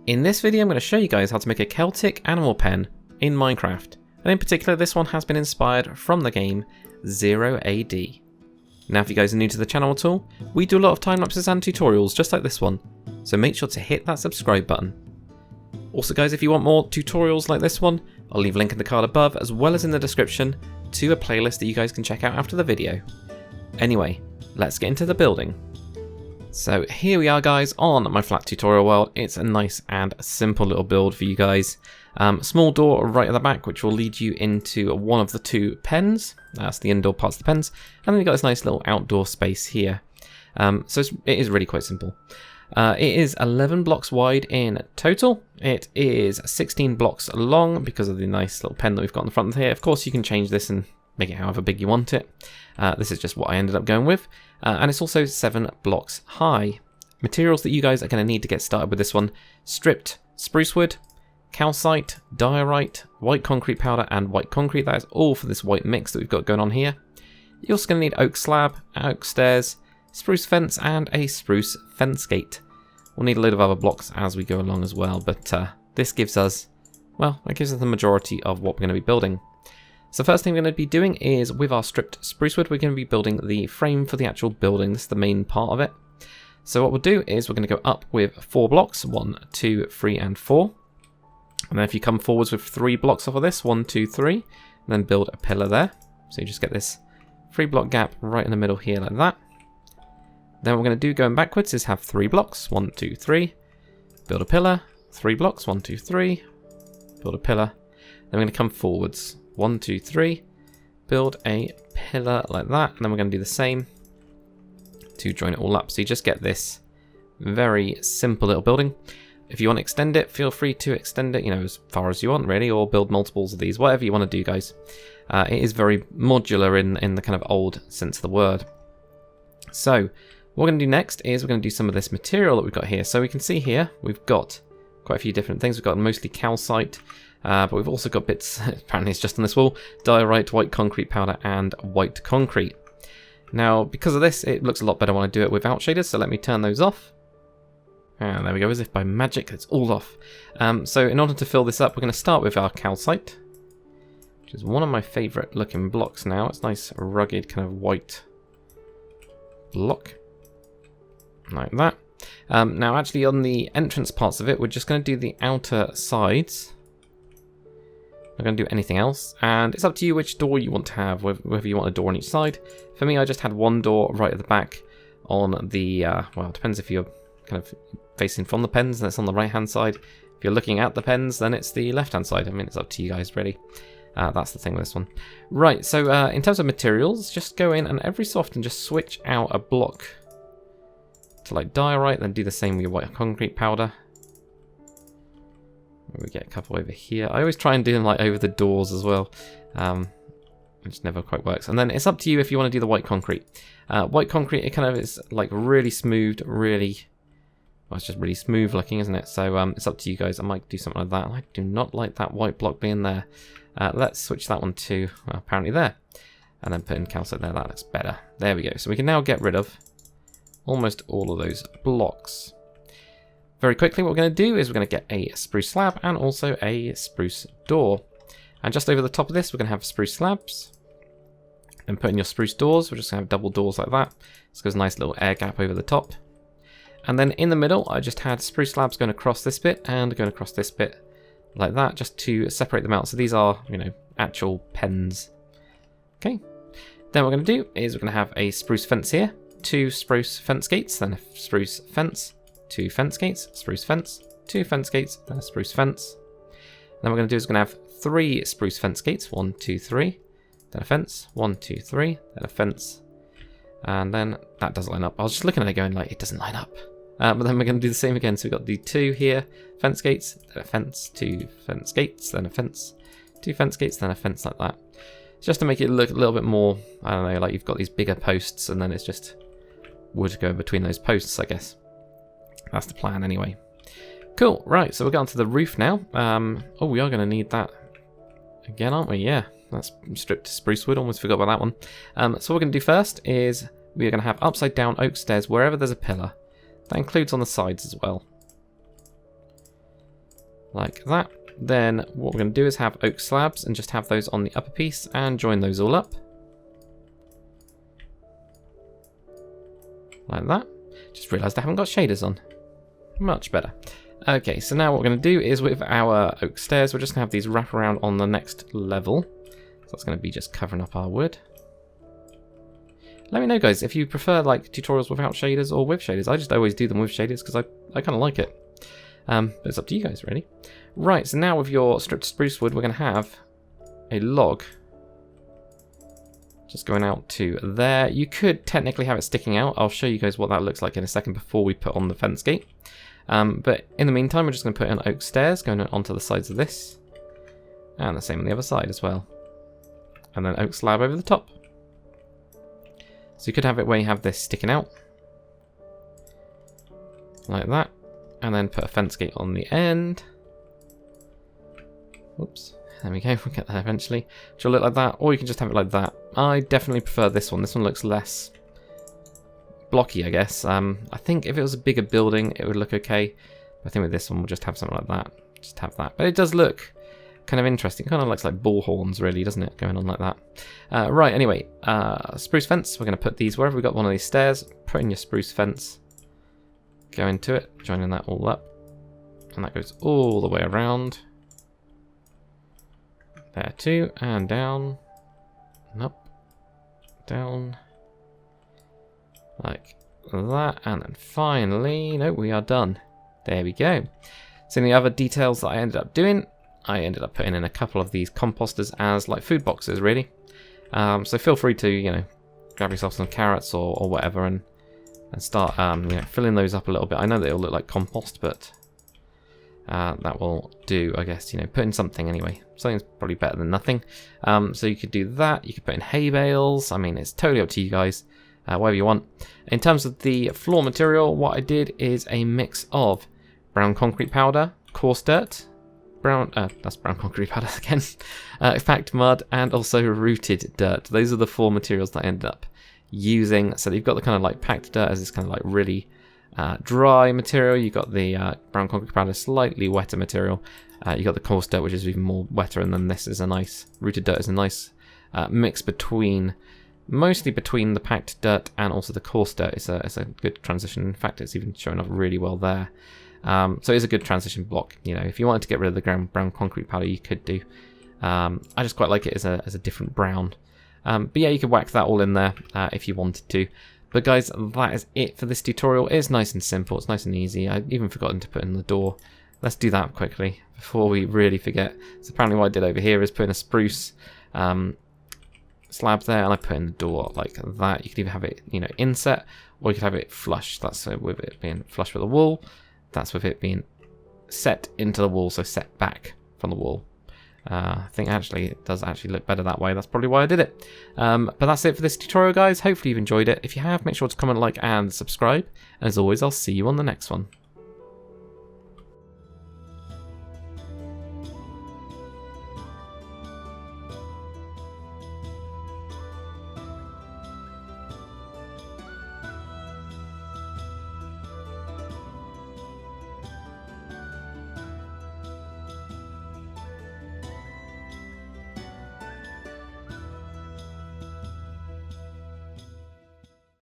In this video I'm going to show you guys how to make a Celtic animal pen in Minecraft, and in particular this one has been inspired from the game 0 AD. Now if you guys are new to the channel at all, we do a lot of time lapses and tutorials just like this one, so make sure to hit that subscribe button. Also guys, if you want more tutorials like this one, I'll leave a link in the card above as well as in the description to a playlist that you guys can check out after the video. Anyway, let's get into the building. So here we are guys on my flat tutorial world. It's a nice and simple little build for you guys. Small door right at the back which will lead you into one of the two pens. That's the indoor parts of the pens. And then you've got this nice little outdoor space here. So it is really quite simple. It is 11 blocks wide in total. It is 16 blocks long because of the nice little pen that we've got on the front here. Of course you can change this and make it however big you want it. This is just what I ended up going with. And it's also 7 blocks high. Materials that you guys are going to need to get started with this one: stripped spruce wood, calcite, diorite, white concrete powder and white concrete. That is all for this white mix that we've got going on here. You're also going to need oak slab, oak stairs, spruce fence and a spruce fence gate. We'll need a load of other blocks as we go along as well, but this gives us, well, it gives us the majority of what we're going to be building. So first thing we're going to be doing is with our stripped spruce wood, we're going to be building the frame for the actual building. This is the main part of it. So what we'll do is we're going to go up with 4 blocks, 1, 2, 3 and 4. And then if you come forwards with 3 blocks off of this, 1, 2, 3, and then build a pillar there. So you just get this 3 block gap right in the middle here like that. Then what we're going to do going backwards is have 3 blocks, 1, 2, 3, build a pillar, 3 blocks, 1, 2, 3, build a pillar. Then we're going to come forwards, 1, 2, 3, build a pillar like that, and then we're going to do the same to join it all up. So you just get this very simple little building. If you want to extend it, feel free to extend it, you know, as far as you want really, or build multiples of these, whatever you want to do guys. It is very modular in the kind of old sense of the word. So what we're going to do next is we're going to do some of this material that we've got here. So we can see here we've got quite a few different things. We've got mostly calcite, but we've also got bits, apparently it's just on this wall, diorite, white concrete powder and white concrete. Now because of this it looks a lot better when I do it without shaders, so let me turn those off. And there we go, as if by magic it's all off. So in order to fill this up we're going to start with our calcite, which is one of my favourite looking blocks now. It's nice rugged kind of white block like that. Now actually on the entrance parts of it we're just going to do the outer sides. I'm not going to do anything else, and it's up to you which door you want to have, whether you want a door on each side. For me I just had one door right at the back on the, well it depends if you're kind of facing from the pens and it's on the right hand side. If you're looking at the pens then it's the left hand side. I mean it's up to you guys really. That's the thing with this one. Right, so in terms of materials, just go in and every so often just switch out a block to like diorite, then do the same with your white concrete powder. We get a couple over here. I always try and do them like over the doors as well. It just never quite works. And then it's up to you if you want to do the white concrete. White concrete, it kind of is like really smooth, really, well, it's just really smooth looking, isn't it? So it's up to you guys. I might do something like that. I do not like that white block being there. Let's switch that one to, well, apparently there. And then put in calcite there. That looks better. There we go. So we can now get rid of almost all of those blocks. Very quickly what we're going to do is we're going to get a spruce slab and also a spruce door. And just over the top of this we're going to have spruce slabs. Then put in your spruce doors. We're just going to have double doors like that. This goes a nice little air gap over the top. And then in the middle I just had spruce slabs going across this bit and going across this bit like that, just to separate them out. So these are, you know, actual pens. Okay. Then what we're going to do is we're going to have a spruce fence here, 2 spruce fence gates, then a spruce fence, 2 fence gates, spruce fence, 2 fence gates, then a spruce fence. Then what we're going to do is we're going to have 3 spruce fence gates, 1, 2, 3, then a fence, 1, 2, 3, then a fence, and then that doesn't line up. I was just looking at it going like, it doesn't line up. But then we're going to do the same again. So we've got the 2 here, fence gates, then a fence, 2 fence gates, then a fence, 2 fence gates, then a fence like that. It's just to make it look a little bit more, I don't know, like you've got these bigger posts and then it's just wood going between those posts, I guess. That's the plan anyway. Cool, right, so we're going to the roof now. Oh, we are going to need that again, aren't we? Yeah, that's stripped spruce wood, almost forgot about that one. So what we're going to do first is we're going to have upside down oak stairs wherever there's a pillar. That includes on the sides as well. like that. Then what we're going to do is have oak slabs and just have those on the upper piece and join those all up. Like that. Just realised I haven't got shaders on. Much better. Okay, so now what we're going to do is with our oak stairs, we're just going to have these wrap around on the next level. So that's going to be just covering up our wood. Let me know, guys, if you prefer like tutorials without shaders or with shaders. I just always do them with shaders because I kind of like it. But it's up to you guys, really. Right, so now with your stripped spruce wood, we're going to have a log just going out to there. You could technically have it sticking out. I'll show you guys what that looks like in a second before we put on the fence gate. But in the meantime, we're just going to put in oak stairs going onto the sides of this. And the same on the other side as well. And then oak slab over the top. So you could have it where you have this sticking out. Like that. And then put a fence gate on the end. Oops. There we go. We'll get that eventually. Which will look like that. Or you can just have it like that. I definitely prefer this one. This one looks less blocky, I guess. I think if it was a bigger building, it would look okay. But I think with this one, we'll just have something like that. Just have that. But it does look kind of interesting. Kind of looks like bull horns, really, doesn't it? Going on like that. Right, anyway. Spruce fence. We're going to put these wherever we've got one of these stairs. Put in your spruce fence. Go into it. Joining that all up. And that goes all the way around. There too. And down. And up. Down. Like that. And then finally... No, we are done. There we go. So the other details that I ended up doing... I ended up putting in a couple of these composters as like food boxes, really. So feel free to, you know, grab yourself some carrots or whatever and start, you know, filling those up a little bit. I know they'll look like compost, but that will do, I guess. You know, put in something anyway. Something's probably better than nothing. So you could do that. You could put in hay bales. I mean, it's totally up to you guys, whatever you want. In terms of the floor material, what I did is a mix of brown concrete powder, coarse dirt. That's brown concrete powder again. Packed mud and also rooted dirt. Those are the four materials that I ended up using. So you've got the kind of like packed dirt as this kind of like really dry material. You've got the brown concrete powder, slightly wetter material. You've got the coarse dirt, which is even more wetter, and then this is a nice rooted dirt is a nice mix mostly between the packed dirt and also the coarse dirt. It's a good transition. In fact, it's even showing up really well there. So it's a good transition block. You know, if you wanted to get rid of the brown concrete powder, you could do. I just quite like it as a different brown. But yeah, you could whack that all in there if you wanted to. But guys, that is it for this tutorial. It's nice and simple. It's nice and easy. I've even forgotten to put in the door. Let's do that quickly before we really forget. So apparently what I did over here is put in a spruce slab there, and I put in the door like that. You could either have it, you know, inset, or you could have it flush. That's with it being flush with the wall. That's with it being set into the wall, so set back from the wall. I think actually it does actually look better that way. That's probably why I did it. But that's it for this tutorial, guys. Hopefully you've enjoyed it. If you have, make sure to comment, like, and subscribe. And as always, I'll see you on the next one.